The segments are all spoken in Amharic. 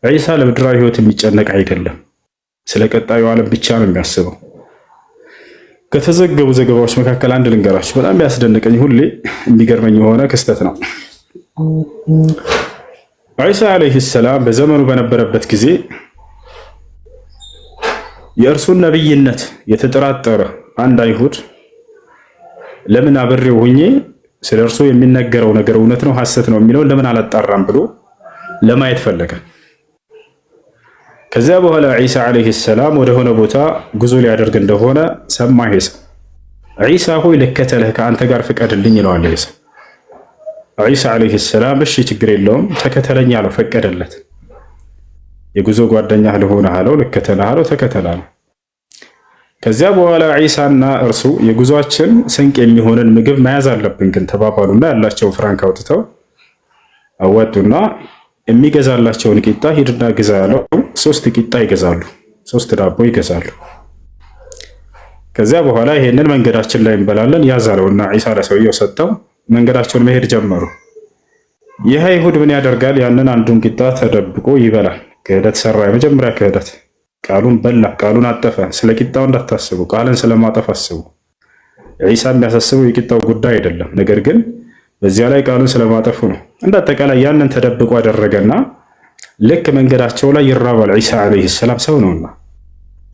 ዒሳ ለምድራዊ ህይወት የሚጨነቅ አይደለም። ስለ ቀጣዩ ዓለም ብቻ ነው የሚያስበው። ከተዘገቡ ዘገባዎች መካከል አንድ ልንገራችሁ። በጣም ቢያስደንቀኝ ሁሌ የሚገርመኝ የሆነ ክስተት ነው። ዒሳ ዓለይሂ ሰላም በዘመኑ በነበረበት ጊዜ የእርሱን ነብይነት የተጠራጠረ አንድ አይሁድ ለምን አብሬው ሁኜ ስለ እርሱ የሚነገረው ነገር እውነት ነው ሐሰት ነው የሚለውን ለምን አላጣራም ብሎ ለማየት ፈለገ። ከዚያ በኋላ ዒሳ ዓለይሂ ሰላም ወደ ሆነ ቦታ ጉዞ ሊያደርግ እንደሆነ ሰማ። ይሄ ሰው ዒሳ ሆይ ልከተልህ ከአንተ ጋር ፍቀድልኝ ይለዋል። ይሄ ሰው ዒሳ ዓለይሂ ሰላም እሺ ችግር የለውም ተከተለኝ አለው፣ ፈቀደለት። የጉዞ ጓደኛህ ልሆንህ አለው፣ ልከተልህ አለው፣ ተከተላለው። ከዚያ በኋላ ዒሳና እርሱ የጉዟችን ስንቅ የሚሆንን ምግብ መያዝ አለብን ግን ተባባሉና ያላቸውን ፍራንክ አውጥተው አወጡና የሚገዛላቸውን ቂጣ ሂድና ግዛ ያለው 3 ቂጣ ይገዛሉ፣ 3 ዳቦ ይገዛሉ። ከዚያ በኋላ ይሄንን መንገዳችን ላይ እንበላለን ያዛለውና ዒሳ ለሰውየው ሰጠው። መንገዳቸውን መሄድ ጀመሩ። ይህ አይሁድ ምን ያደርጋል? ያንን አንዱን ቂጣ ተደብቆ ይበላል። ክህደት ሰራ፣ የመጀመሪያ ክህደት። ቃሉን በላ፣ ቃሉን አጠፈ። ስለ ቂጣው እንዳታስቡ፣ ቃልን ስለማጠፍ አስቡ። ዒሳ የሚያሳስበው የቂጣው ጉዳይ አይደለም፣ ነገር ግን በዚያ ላይ ቃሉን ስለማጠፉ ነው። እንደ አጠቃላይ ያንን ተደብቆ አደረገና ልክ መንገዳቸው ላይ ይራባል። ዒሳ ዓለይሂ ሰላም ሰው ነውና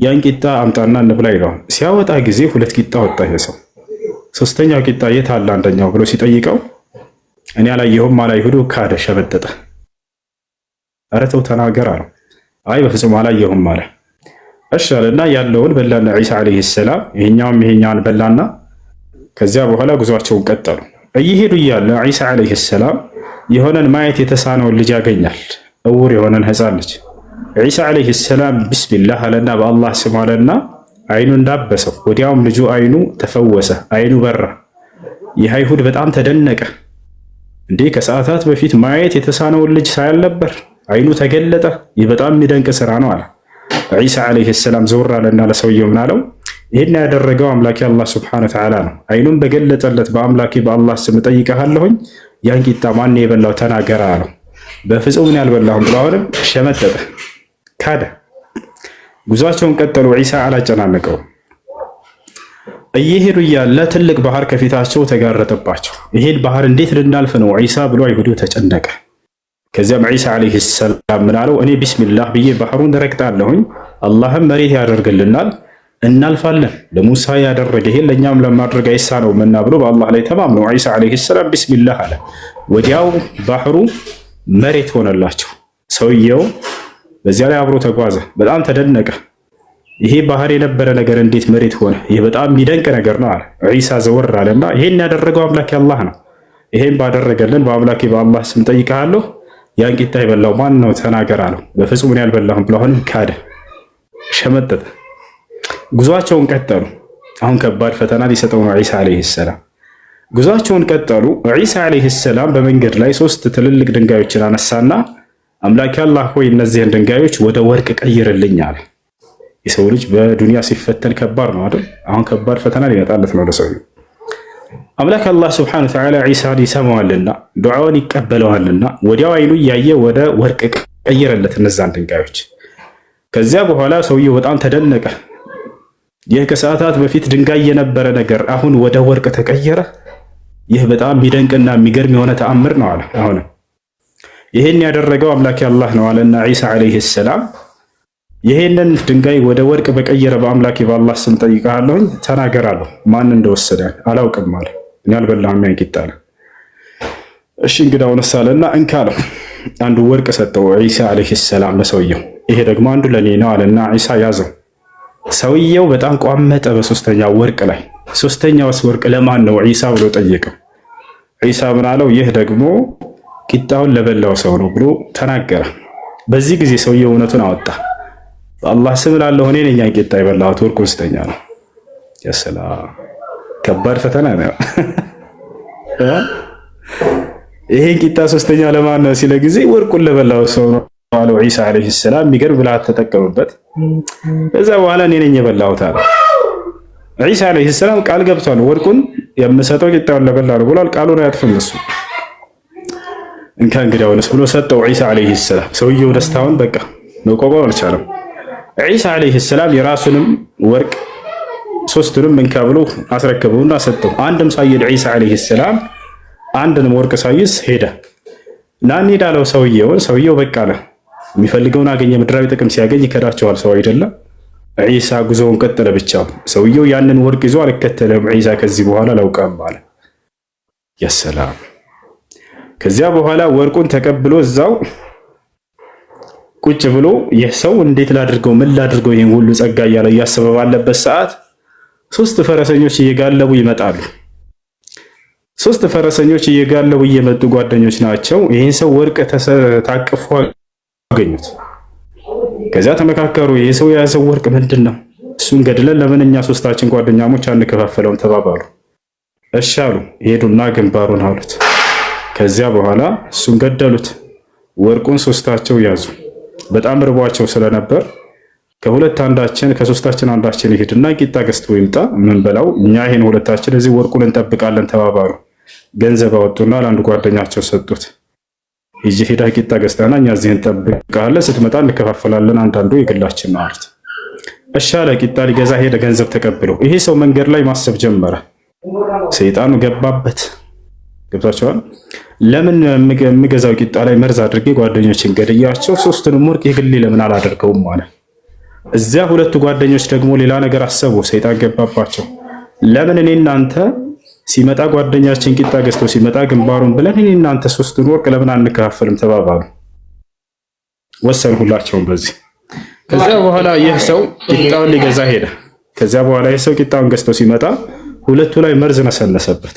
ያን ቂጣ አምጣና እንብላ ይለዋል። ሲያወጣ ጊዜ 2 ቂጣ ወጣ። ይሄ ሰው 3ኛው ቂጣ የት አለ አንደኛው ብሎ ሲጠይቀው እኔ አላየሁም አለ። አይሁዱ ካደ፣ ሸበጠጠ። ኧረ ተው ተናገር አለው። አይ በፍጹም አላየሁም አለ። እሺ አለና ያለውን በላና ዒሳ ዓለይሂ ሰላም ይሄኛውን በላና ከዚያ በኋላ ጉዟቸውን ቀጠሉ። እየሄዱ እያለ ዒሳ ዓለይሂ ሰላም የሆነን ማየት የተሳነውን ልጅ ያገኛል። እውር የሆነን ሕፃን ልጅ። ዒሳ ዓለይሂ ሰላም ቢስሚላህ አለና በአላህ ስም አለና አይኑ እንዳበሰው ወዲያውም ልጁ አይኑ ተፈወሰ፣ አይኑ በራ። ይህ አይሁድ በጣም ተደነቀ። እንዴ ከሰዓታት በፊት ማየት የተሳነውን ልጅ ሳያል ነበር፣ አይኑ ተገለጠ። ይህ በጣም የሚደንቅ ስራ ነው አለ። ዒሳ ዓለይሂ ሰላም ዘወር አለና ለሰውየው ምን አለው? ይህን ያደረገው አምላኬ አላህ ሱብሓነሁ ወተዓላ ነው። አይኑን በገለጠለት በአምላኬ በአላህ ስም እጠይቅሃለሁኝ ያን ቂጣ ማን የበላው ተናገር አለው። በፍጹም እኔ አልበላሁም ብሎ አሁንም ሸመጠጠ፣ ካደ። ጉዟቸውን ቀጠሉ። ዒሳ አላጨናነቀው። እየሄዱ እያለ ትልቅ ባህር ከፊታቸው ተጋረጠባቸው። ይሄን ባህር እንዴት ልናልፍ ነው ዒሳ ብሎ አይሁዱ ተጨነቀ። ከዚያም ዒሳ ዓለይሂ ሰላም ምን አለው? እኔ ቢስሚላህ ብዬ ባህሩን ረግጣለሁኝ፣ አላህም መሬት ያደርግልናል፣ እናልፋለን። ለሙሳ ያደረገ ይሄን ለእኛም ለማድረግ አይሳነውም እና ብሎ በአላህ ላይ ተማምነው ዒሳ ዓለይሂ ሰላም ቢስሚላህ አለ። ወዲያው ባህሩ መሬት ሆነላቸው። ሰውየው በዚያ ላይ አብሮ ተጓዘ። በጣም ተደነቀ። ይሄ ባህር የነበረ ነገር እንዴት መሬት ሆነ? ይህ በጣም የሚደንቅ ነገር ነው አለ። ዒሳ ዘወር አለና ይሄን ያደረገው አምላኬ አላህ ነው። ይሄን ባደረገልን በአምላኬ በአላህ ስም ጠይቃለሁ፣ ያን ቂጣ የበላው ማን ነው ተናገር አለው። በፍጹም እኔ አልበላሁም ብሎ አሁንም ካደ፣ ሸመጠጠ። ጉዟቸውን ቀጠሉ። አሁን ከባድ ፈተና ሊሰጠው ነው ዒሳ ዓለይሂ ሰላም። ጉዟቸውን ቀጠሉ። ዒሳ ዓለይሂ ሰላም በመንገድ ላይ 3 ትልልቅ ድንጋዮችን አነሳና አምላኬ አላህ ሆይ እነዚህን ድንጋዮች ወደ ወርቅ ቀይርልኝ አለ። የሰው ልጅ በዱንያ ሲፈተን ከባድ ነው አይደል? አሁን ከባድ ፈተና ሊመጣለት ነው ለሰውየው። አምላክ አላህ ሱብሓነሁ ወተዓላ ዒሳን ይሰማዋልና ዱዓውን ይቀበለዋልና ወዲያው አይኑ እያየ ወደ ወርቅ ቀይረለት እነዛን ድንጋዮች። ከዚያ በኋላ ሰውየው በጣም ተደነቀ። ይህ ከሰዓታት በፊት ድንጋይ የነበረ ነገር አሁን ወደ ወርቅ ተቀየረ። ይህ በጣም የሚደንቅና የሚገርም የሆነ ተአምር ነው አለ። አሁን ይህን ያደረገው አምላክ አላህ ነው አለና ዒሳ ዓለይሂ ሰላም ይሄንን ድንጋይ ወደ ወርቅ በቀየረ በአምላኬ በአላህ ስም ጠይቃለሁኝ ተናገራለሁ፣ ማን እንደወሰደ አላውቅም አለ። እኔ አልበላሁም ያን ቂጣ አለ። እሺ እንግዳውን ሳለና እንካለው አንዱ ወርቅ ሰጠው ዒሳ ዓለይሂ ሰላም ለሰውየው። ይሄ ደግሞ አንዱ ለኔ ነው አለና ዒሳ ያዘው። ሰውየው በጣም ቋመጠ በሶስተኛው ወርቅ ላይ። ሶስተኛውስ ወርቅ ለማን ነው ዒሳ ብሎ ጠየቀው። ዒሳ ምን አለው? ይህ ደግሞ ቂጣውን ለበላው ሰው ነው ብሎ ተናገረ። በዚህ ጊዜ ሰውየው እውነቱን አወጣ። በአላህ ስም እላለሁ እኔ ነኝ ያን ቂጣ የበላሁት፣ ወርቁን ስጠኝ አለው። የሰላም ከባድ ፈተና ነው። ይሄን ቂጣ ሶስተኛ ለማን ነው ሲለ ጊዜ ወርቁን ለበላው ሰው ነው አለው ዒሳ ዓለይሂ ሰላም። የሚገርም ብልሃት ተጠቀሙበት። ከዛ በኋላ እኔ ነኝ የበላሁት አለ። ዒሳ ዓለይሂ ሰላም ቃል ገብቷል። ወርቁን የምሰጠው ቂጣውን ለበላ ነው ብሏል። ቃሉን አያጥፍም እሱ። እንካ እንግዲያውንስ ብሎ ሰጠው ዒሳ ዓለይሂ ሰላም። ሰውየው ደስታውን በቃ መቋቋም አልቻለም። ዒሳ ዓለይሂ ሰላም የራሱንም ወርቅ ሶስቱንም እንካ ብሎ አስረከበውና ሰጠው። አንድም ሳይሄድ ዒሳ ዓለይሂ ሰላም አንድንም ወርቅ ሳይዝ ሄደ። ና እንሂድ አለው ሰውየውን። ሰውየው በቃ አለ። የሚፈልገውን አገኘ። ምድራዊ ጥቅም ሲያገኝ ይከዳቸዋል ሰው አይደለም። ዒሳ ጉዞውን ቀጠለ ብቻውን። ሰውየው ያንን ወርቅ ይዞ አልከተለም። ዒሳ ከዚህ በኋላ አላውቅም አለ። ያሰላም። ከዚያ በኋላ ወርቁን ተቀብሎ እዛው ቁጭ ብሎ ይህ ሰው እንዴት ላድርገው፣ ምን ላድርገው ይህን ሁሉ ጸጋ እያለ እያሰበ ባለበት ሰዓት 3 ፈረሰኞች እየጋለቡ ይመጣሉ። 3 ፈረሰኞች እየጋለቡ እየመጡ ጓደኞች ናቸው። ይህን ሰው ወርቅ ታቅፎ አገኙት። ከዚያ ተመካከሩ። ይህ ሰው የያዘው ወርቅ ምንድን ነው? እሱን ገድለን ለምን እኛ 3ታችን ጓደኛሞች አንከፋፈለውም ተባባሉ። እሺ አሉ። ሄዱና ግንባሩን አሉት። ከዚያ በኋላ እሱን ገደሉት። ወርቁን 3ታቸው ያዙ። በጣም ርቧቸው ስለነበር ከ3ታችን አንዳችን ይሄድና ቂጣ ገዝቶ ይምጣ ምን በላው፣ እኛ ይሄን 2ታችን እዚህ ወርቁን እንጠብቃለን ተባባሉ። ገንዘብ አወጡና ለአንድ ጓደኛቸው ሰጡት። ይዤ ሄዳ ቂጣ ገዝታና እኛ እዚህ እንጠብቃለን፣ ስትመጣ እንከፋፈላለን፣ አንዳንዱ የግላችን ነው አሉት። እሺ አለ። ቂጣ ሊገዛ ሄደ ገንዘብ ተቀብሎ። ይሄ ሰው መንገድ ላይ ማሰብ ጀመረ። ሰይጣኑ ገባበት። ገብታችኋል? ለምን የምገዛው ቂጣ ላይ መርዝ አድርጌ ጓደኞችን ገድያቸው 3ቱንም ወርቅ የግሌ ለምን አላደርገውም አለ። እዚያ 2ቱ ጓደኞች ደግሞ ሌላ ነገር አሰቡ። ሰይጣን ገባባቸው። ለምን እኔ እናንተ ሲመጣ ጓደኛችን ቂጣ ገዝቶ ሲመጣ ግንባሩን ብለን እኔ እናንተ 3ቱን ወርቅ ለምን አንከፋፈልም ተባባሉ። ወሰኑ ሁላቸውም በዚህ። ከዚያ በኋላ ይህ ሰው ቂጣውን ሊገዛ ሄደ። ከዚያ በኋላ ይህ ሰው ቂጣውን ገዝቶ ሲመጣ 2ቱ ላይ መርዝ ነሰነሰበት።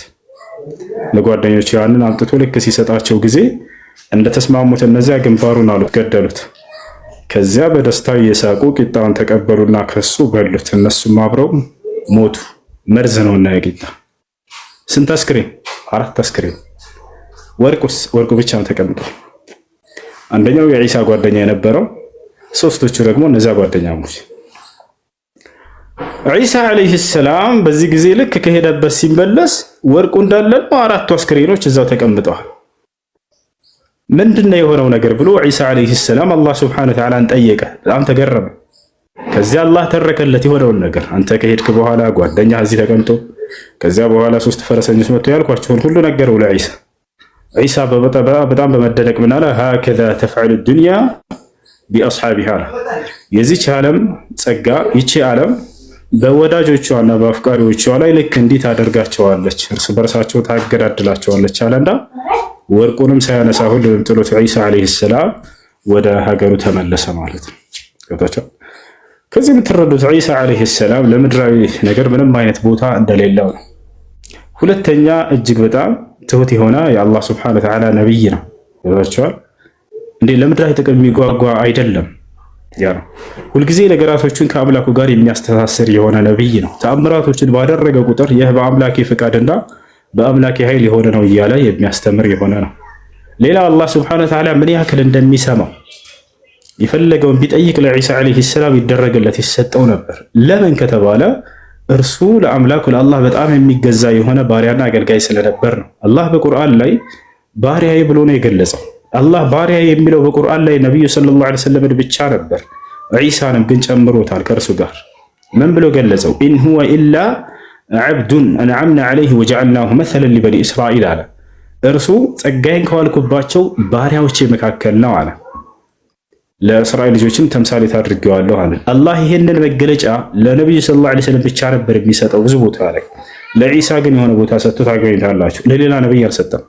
ለጓደኞቹ ያንን አምጥቶ ልክ ሲሰጣቸው ጊዜ እንደተስማሙት እነዚያ ግንባሩን አሉት፣ ገደሉት። ከዚያ በደስታ እየሳቁ ቂጣውን ተቀበሉና ከሱ በሉት። እነሱም አብረው ሞቱ። መርዝ ነውና የቂጣ ስንት አስክሬን? 4 አስክሬን። ወርቁ ብቻ ተቀምጧል። አንደኛው የዒሳ ጓደኛ የነበረው፣ 3ቶቹ ደግሞ እነዚያ ጓደኛሞች። ዒሳ ዓለይሂ ሰላም በዚህ ጊዜ ልክ ከሄደበት ሲመለስ ወርቁ እንዳለ 4ቱ አስክሬኖች እዛው ተቀምጠዋል። ምንድነው የሆነው ነገር ብሎ ዒሳ ዓለይሂ ሰላም አላህ ሱብሓነሁ ወተዓላን ጠየቀ። በጣም ተገረመ። ከዚያ አላህ ተረከለት የሆነውን ነገር። አንተ ከሄድክ በኋላ ጓደኛ እዚህ ተቀምጦ፣ ከዚያ በኋላ 3 ፈረሰኞች መጥተው ያልኳቸውን ሁሉ ነገረው ለዒሳ። ዒሳ በጣም በመደነቅ ምን አለ? ሃከዛ ተፍዐሉ ዱንያ ቢአስሓቢሃ። የዚች ዓለም ጸጋ ይቺ ዓለም በወዳጆቿና በአፍቃሪዎቿ ላይ ልክ እንዲህ ታደርጋቸዋለች፣ እርስ በርሳቸው ታገዳድላቸዋለች አለና ወርቁንም ሳያነሳ ሁሉንም ጥሎት ዒሳ ዓለይሂ ሰላም ወደ ሀገሩ ተመለሰ ማለት ነው። ገብታችኋል? ከዚህ የምትረዱት ዒሳ ዓለይሂ ሰላም ለምድራዊ ነገር ምንም አይነት ቦታ እንደሌለው ነው። ሁለተኛ እጅግ በጣም ትሁት የሆነ የአላህ ሱብሓነሁ ወተዓላ ነቢይ ነው። ገብታችኋል? እንዴ ለምድራዊ ጥቅም የሚጓጓ አይደለም። ያ ነው ሁልጊዜ ነገራቶችን ከአምላኩ ጋር የሚያስተሳስር የሆነ ነቢይ ነው። ተአምራቶችን ባደረገ ቁጥር ይህ በአምላኬ ፍቃድና በአምላኬ ኃይል የሆነ ነው እያለ የሚያስተምር የሆነ ነው። ሌላ አላህ ሱብሓነሁ ወተዓላ ምን ያክል እንደሚሰማው የፈለገውን ቢጠይቅ ለዒሳ ዓለይሂ ሰላም ይደረግለት ይሰጠው ነበር። ለምን ከተባለ እርሱ ለአምላኩ ለአላህ በጣም የሚገዛ የሆነ ባሪያና አገልጋይ ስለነበር ነው። አላህ በቁርአን ላይ ባሪያዬ ብሎ ነው የገለጸው። አላህ ባሪያ የሚለው በቁርአን ላይ ነቢዩ ሰለላሁ ዐለይሂ ወሰለም ብቻ ነበር። ዒሳንም ግን ጨምሮታል ከእርሱ ጋር። ምን ብሎ ገለጸው? ኢን ሁወ ኢላ ዐብዱን አንዐምና ዐለይሂ ወጀዐልናሁ መሰለን ሊበኒ እስራኢል አለ። እርሱ ጸጋዬን ከዋልኩባቸው ባሪያዎቼ መካከል ነው አለ። ለእስራኤል ልጆችም ተምሳሌት አድርጌዋለሁ አለ። አላህ ይህንን መገለጫ ለነቢዩ ሰለላሁ ዐለይሂ ወሰለም ብቻ ነበር የሚሰጠው ብዙ ቦታ ላይ። ለዒሳ ግን የሆነ ቦታ ሰጥቶ ታገኙታላችሁ። ለሌላ ነቢይ አልሰጠም።